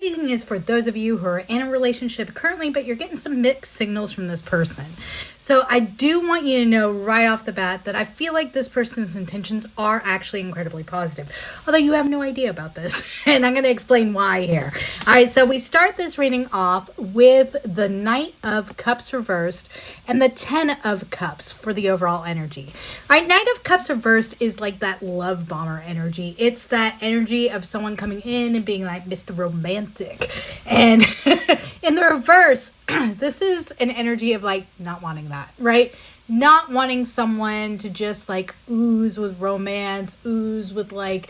reading is for those of you who are in a relationship currently, but you're getting some mixed signals from this person. So I do want you to know right off the bat that I feel like this person's intentions are actually incredibly positive, although you have no idea about this, and I'm going to explain why here. All right, so we start this reading off with the Knight of Cups reversed and the Ten of Cups for the overall energy. All right, Knight of Cups reversed is like that love bomber energy. It's that energy of someone coming in and being like Mr. Romantic. And in the reverse, this is an energy of like not wanting that, right? Not wanting someone to just like ooze with romance, ooze with like,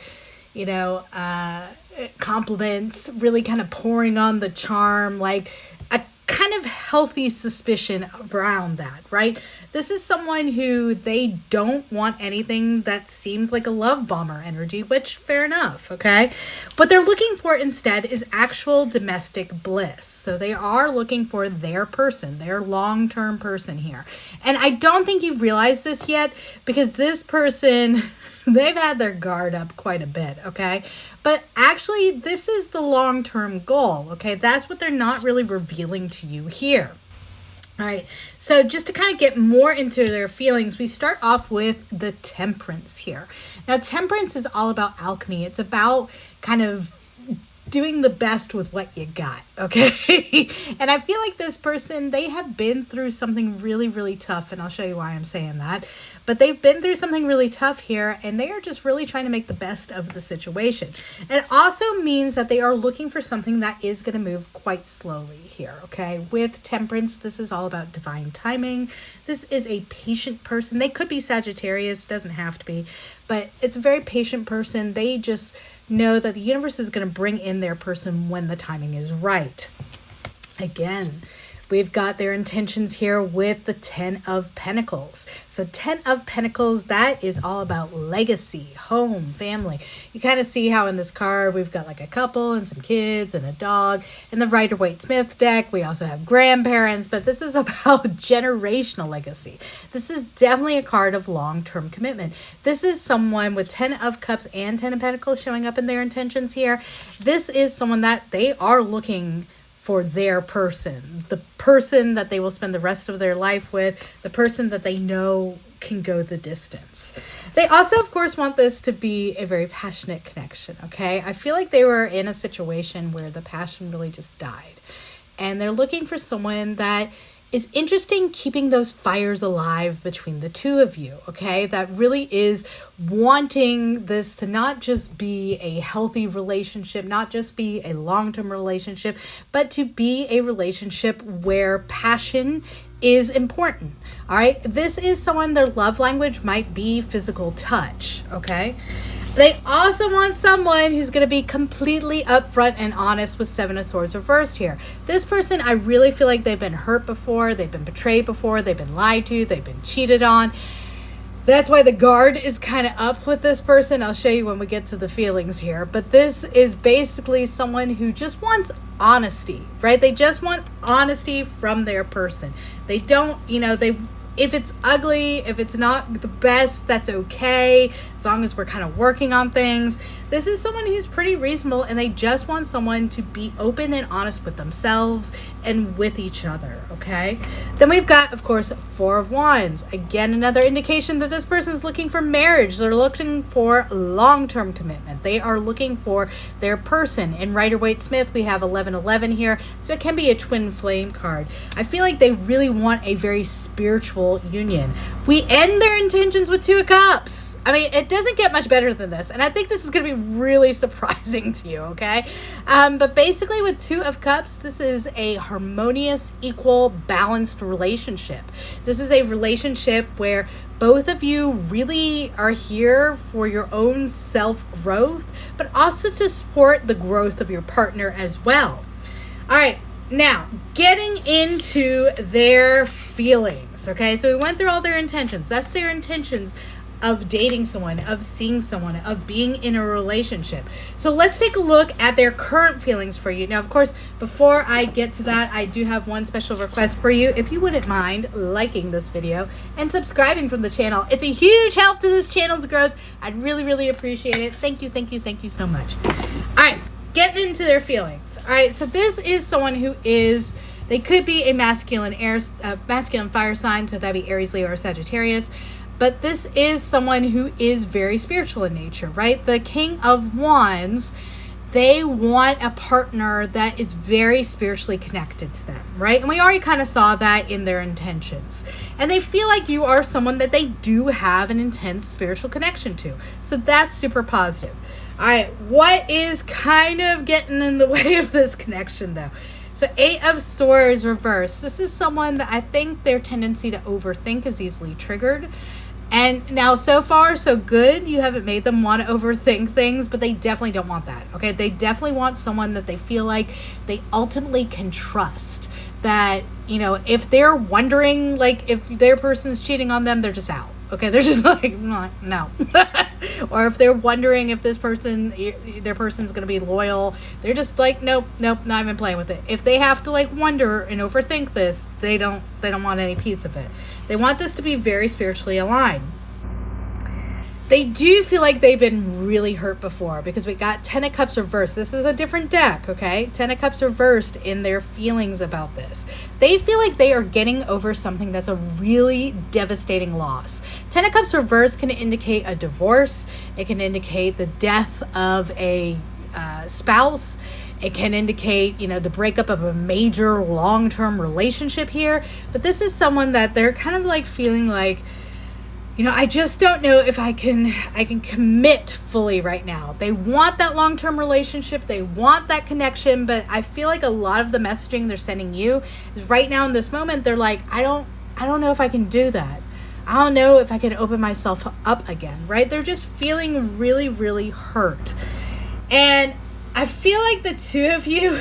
compliments, really kind of pouring on the charm, like a kind of healthy suspicion around that, right? This is someone who they don't want anything that seems like a love bomber energy, which fair enough, okay? What they're looking for instead is actual domestic bliss. So they are looking for their person, their long-term person here. And I don't think you've realized this yet because this person, they've had their guard up quite a bit, okay? But actually, this is the long-term goal, okay? That's what they're not really revealing to you here. All right, so just to kind of get more into their feelings, we start off with the Temperance here. Now, Temperance is all about alchemy. It's about kind of doing the best with what you got, okay? And I feel like this person, they have been through something really, really tough, and I'll show you why I'm saying that. But they've been through something really tough here, and they are just really trying to make the best of the situation. It also means that they are looking for something that is going to move quite slowly here, okay? With Temperance, this is all about divine timing. This is a patient person. They could be Sagittarius, doesn't have to be, but it's a very patient person. They just know that the universe is going to bring in their person when the timing is right. Again, we've got their intentions here with the Ten of Pentacles. So Ten of Pentacles, that is all about legacy, home, family. You kind of see how in this card we've got like a couple and some kids and a dog. In the Rider-Waite-Smith deck, we also have grandparents, but this is about generational legacy. This is definitely a card of long-term commitment. This is someone with 10 of Cups and 10 of Pentacles showing up in their intentions here. This is someone that they are looking for their person, the person that they will spend the rest of their life with, the person that they know can go the distance. They also, of course, want this to be a very passionate connection, okay? I feel like they were in a situation where the passion really just died. And they're looking for someone that is interesting keeping those fires alive between the two of you, okay? That really is wanting this to not just be a healthy relationship, not just be a long-term relationship, but to be a relationship where passion is important, all right? This is someone, their love language might be physical touch, okay? They also want someone who's going to be completely upfront and honest with Seven of Swords reversed here. This person, I really feel like they've been hurt before, they've been betrayed before, they've been lied to, they've been cheated on. That's why the guard is kind of up with this person. I'll show you when we get to the feelings here. But this is basically someone who just wants honesty, right? They just want honesty from their person. They don't, if it's ugly, if it's not the best, that's okay, as long as we're kind of working on things. This is someone who's pretty reasonable, and they just want someone to be open and honest with themselves and with each other, okay? Then we've got, of course, Four of Wands. Again, another indication that this person is looking for marriage. They're looking for long-term commitment. They are looking for their person. In Rider-Waite-Smith, we have 1111 here, so it can be a twin flame card. I feel like they really want a very spiritual union. We end their intentions with Two of Cups. I mean, it doesn't get much better than this, and I think this is going to be really surprising to you, okay? But basically with Two of Cups, this is a harmonious, equal, balanced relationship. This is a relationship where both of you really are here for your own self-growth, but also to support the growth of your partner as well. All right. Now, getting into their feelings, okay? So we went through all their intentions. That's their intentions of dating someone, of seeing someone, of being in a relationship. So let's take a look at their current feelings for you. Now, of course, before I get to that, I do have one special request for you. If you wouldn't mind liking this video and subscribing from the channel, it's a huge help to this channel's growth. I'd really, really appreciate it. Thank you, thank you, thank you so much. All right. getting into their feelings. All right, so this is someone who is, they could be a masculine fire sign, so that'd be Aries, Leo, or Sagittarius. But this is someone who is very spiritual in nature, right? The King of Wands, they want a partner that is very spiritually connected to them, right? And we already kind of saw that in their intentions. And they feel like you are someone that they do have an intense spiritual connection to. So that's super positive. All right, what is kind of getting in the way of this connection, though? So 8 of Swords reversed. This is someone that I think their tendency to overthink is easily triggered. And now, so far, so good. You haven't made them want to overthink things, but they definitely don't want that, okay? They definitely want someone that they feel like they ultimately can trust. That, you know, if they're wondering, like, if their person's cheating on them, they're just out, okay? They're just like, no. Or if they're wondering if their person's going to be loyal, they're just like, nope, not even playing with it. If they have to, like, wonder and overthink this, they don't want any piece of it. They want this to be very spiritually aligned. They do feel like they've been really hurt before, because we got 10 of Cups reversed. This is a different deck, okay? 10 of Cups reversed in their feelings about this. They feel like they are getting over something that's a really devastating loss. 10 of Cups reversed can indicate a divorce. It can indicate the death of a spouse. It can indicate, you know, the breakup of a major long-term relationship here. But this is someone that they're kind of like feeling like, you know, I just don't know if I can commit fully right now. They want that long-term relationship. They want that connection. But I feel like a lot of the messaging they're sending you is right now in this moment, they're like, I don't know if I can do that. I don't know if I can open myself up again, right? They're just feeling really, really hurt. And I feel like the two of you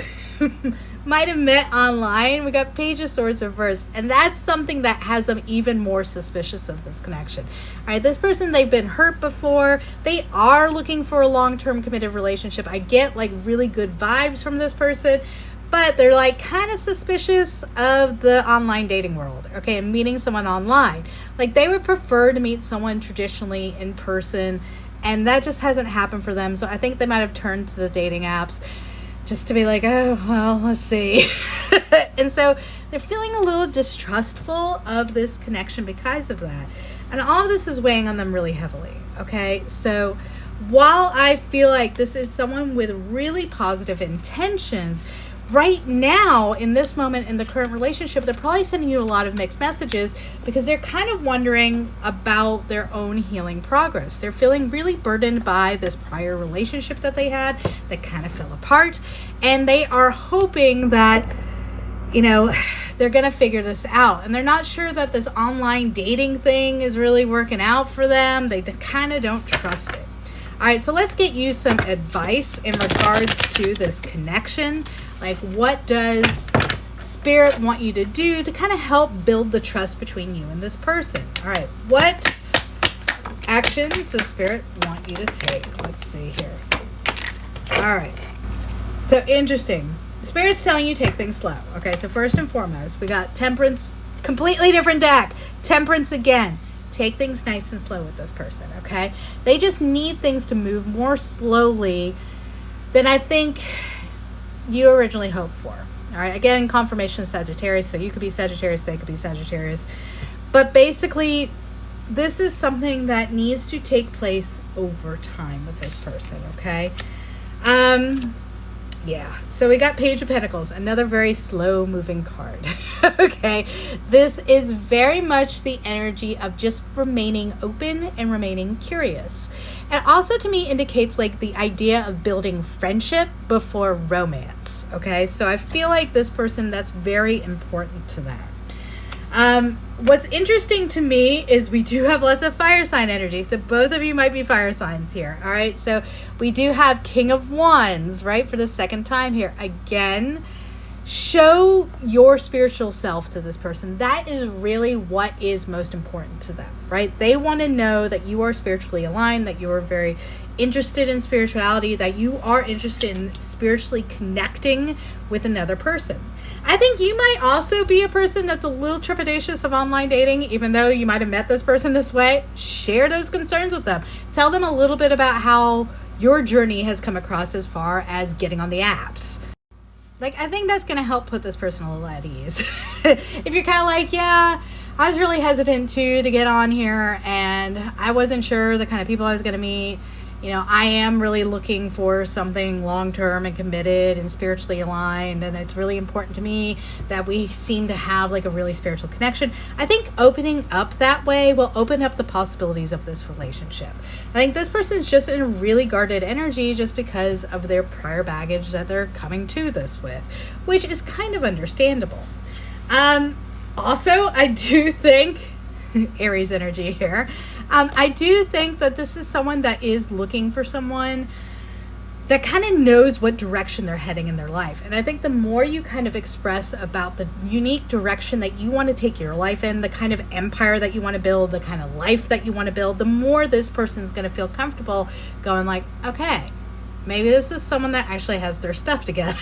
might have met online. We got Page of Swords reversed, and that's something that has them even more suspicious of this connection. All right, this person, they've been hurt before. They are looking for a long-term committed relationship. I get like really good vibes from this person, but they're like kind of suspicious of the online dating world, okay, and meeting someone online. Like they would prefer to meet someone traditionally in person, and that just hasn't happened for them. So I think they might have turned to the dating apps just to be like, oh, well, let's see. And so they're feeling a little distrustful of this connection because of that. And all of this is weighing on them really heavily, okay? So while I feel like this is someone with really positive intentions, right now, in this moment, in the current relationship, they're probably sending you a lot of mixed messages because they're kind of wondering about their own healing progress. They're feeling really burdened by this prior relationship that they had that kind of fell apart. And they are hoping that, you know, they're going to figure this out. And they're not sure that this online dating thing is really working out for them. They kind of don't trust it. All right, so let's get you some advice in regards to this connection. Like, what does Spirit want you to do to kind of help build the trust between you and this person? All right, what actions does Spirit want you to take? Let's see here. All right, so interesting. Spirit's telling you take things slow. Okay, so first and foremost, we got Temperance, completely different deck. Temperance again. Take things nice and slow with this person, okay? They just need things to move more slowly than I think you originally hoped for. All right, again, confirmation of Sagittarius, so you could be Sagittarius, they could be Sagittarius. But basically, this is something that needs to take place over time with this person, okay? Yeah, so we got Page of Pentacles, another very slow moving card. Okay, this is very much the energy of just remaining open and remaining curious. And also to me indicates like the idea of building friendship before romance. Okay, so I feel like this person, that's very important to them. What's interesting to me is we do have lots of fire sign energy. So both of you might be fire signs here. All right. So we do have King of Wands, right? For the second time here. Again, show your spiritual self to this person. That is really what is most important to them, right? They want to know that you are spiritually aligned, that you are very interested in spirituality, that you are interested in spiritually connecting with another person. I think you might also be a person that's a little trepidatious of online dating, even though you might have met this person this way. Share those concerns with them. Tell them a little bit about how your journey has come across as far as getting on the apps. Like, I think that's going to help put this person a little at ease. If you're kind of like, yeah, I was really hesitant to get on here, and I wasn't sure the kind of people I was going to meet. You know, I am really looking for something long-term and committed and spiritually aligned, and it's really important to me that we seem to have like a really spiritual connection. I think opening up that way will open up the possibilities of this relationship. I think this person's just in a really guarded energy just because of their prior baggage that they're coming to this with, which is kind of understandable. Also, I do think Aries energy here. I do think that this is someone that is looking for someone that kind of knows what direction they're heading in their life. And I think the more you kind of express about the unique direction that you want to take your life in, the kind of empire that you want to build, the kind of life that you want to build, the more this person's going to feel comfortable going like, okay, maybe this is someone that actually has their stuff together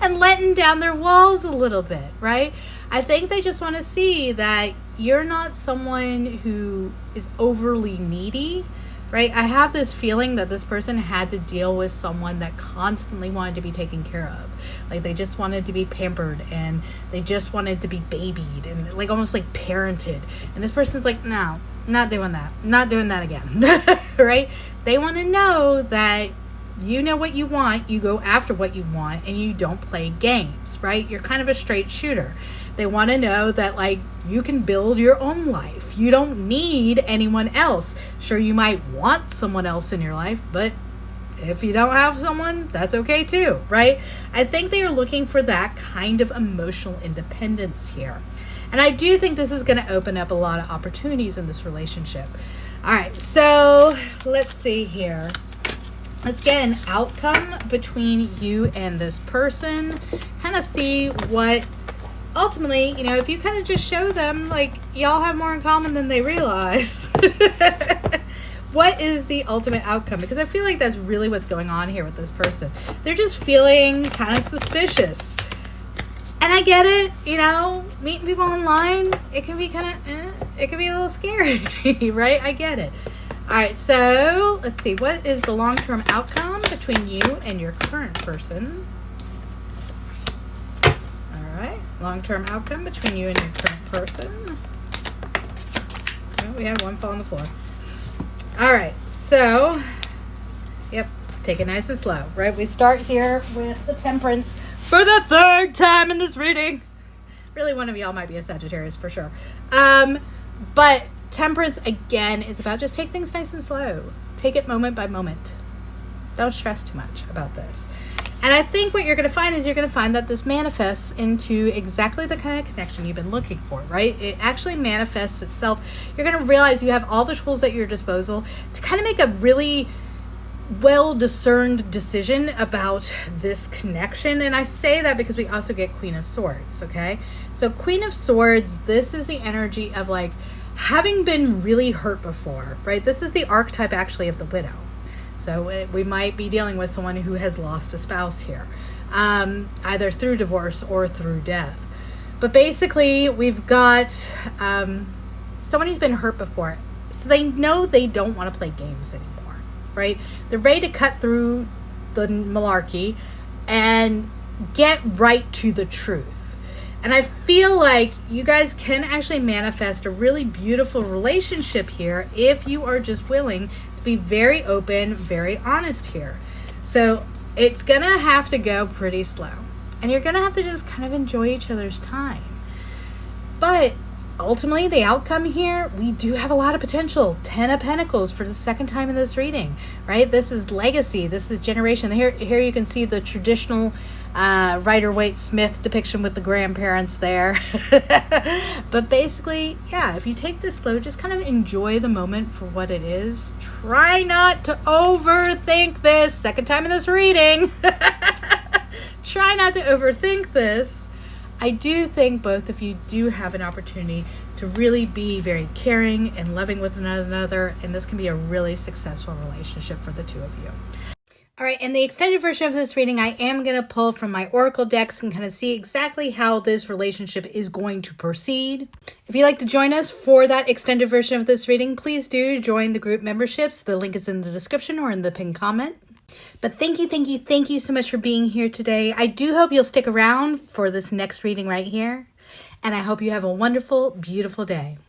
and letting down their walls a little bit, right? I think they just want to see that you're not someone who is overly needy, right? I have this feeling that this person had to deal with someone that constantly wanted to be taken care of. Like, they just wanted to be pampered, and they just wanted to be babied and like almost like parented. And this person's like, no, not doing that. Not doing that again, right? They want to know that you know what you want, you go after what you want, and you don't play games, right? You're kind of a straight shooter. They want to know that, like, you can build your own life. You don't need anyone else. Sure, you might want someone else in your life, but if you don't have someone, that's okay too, right? I think they are looking for that kind of emotional independence here. And I do think this is going to open up a lot of opportunities in this relationship. All right, so let's see here. Let's get an outcome between you and this person. Kind of see what ultimately, you know, if you kind of just show them like y'all have more in common than they realize. What is the ultimate outcome? Because I feel like that's really what's going on here with this person. They're just feeling kind of suspicious. And I get it, you know, meeting people online, it can be kind of, it can be a little scary, right? I get it. All right, so let's see. What is the long-term outcome between you and your current person? All right, long-term outcome between you and your current person. Oh, we had one fall on the floor. All right, so, yep, take it nice and slow, right? We start here with the Temperance for the third time in this reading. Really, one of y'all might be a Sagittarius for sure. But Temperance, again, is about just take things nice and slow. Take it moment by moment. Don't stress too much about this. And I think what you're going to find is you're going to find that this manifests into exactly the kind of connection you've been looking for, right? It actually manifests itself. You're going to realize you have all the tools at your disposal to kind of make a really well-discerned decision about this connection. And I say that because we also get Queen of Swords, okay? So Queen of Swords, this is the energy of like having been really hurt before, right? This is the archetype actually of the widow. So we might be dealing with someone who has lost a spouse here, either through divorce or through death. But basically, we've got someone who's been hurt before. So they know they don't want to play games anymore, right? They're ready to cut through the malarkey and get right to the truth. And I feel like you guys can actually manifest a really beautiful relationship here if you are just willing to be very open, very honest here. So it's going to have to go pretty slow. And you're going to have to just kind of enjoy each other's time. But ultimately, the outcome here, we do have a lot of potential. 10 of Pentacles for the second time in this reading, right? This is legacy. This is generation. Here you can see the traditional Rider-Waite-Smith depiction with the grandparents there. But basically, yeah, if you take this slow, just kind of enjoy the moment for what it is. Try not to overthink this. Second time in this reading. Try not to overthink this. I do think both of you do have an opportunity to really be very caring and loving with one another, and this can be a really successful relationship for the two of you. All right, in the extended version of this reading, I am going to pull from my Oracle decks and kind of see exactly how this relationship is going to proceed. If you'd like to join us for that extended version of this reading, please do join the group memberships. The link is in the description or in the pinned comment. But thank you so much for being here today. I do hope you'll stick around for this next reading right here. And I hope you have a wonderful, beautiful day.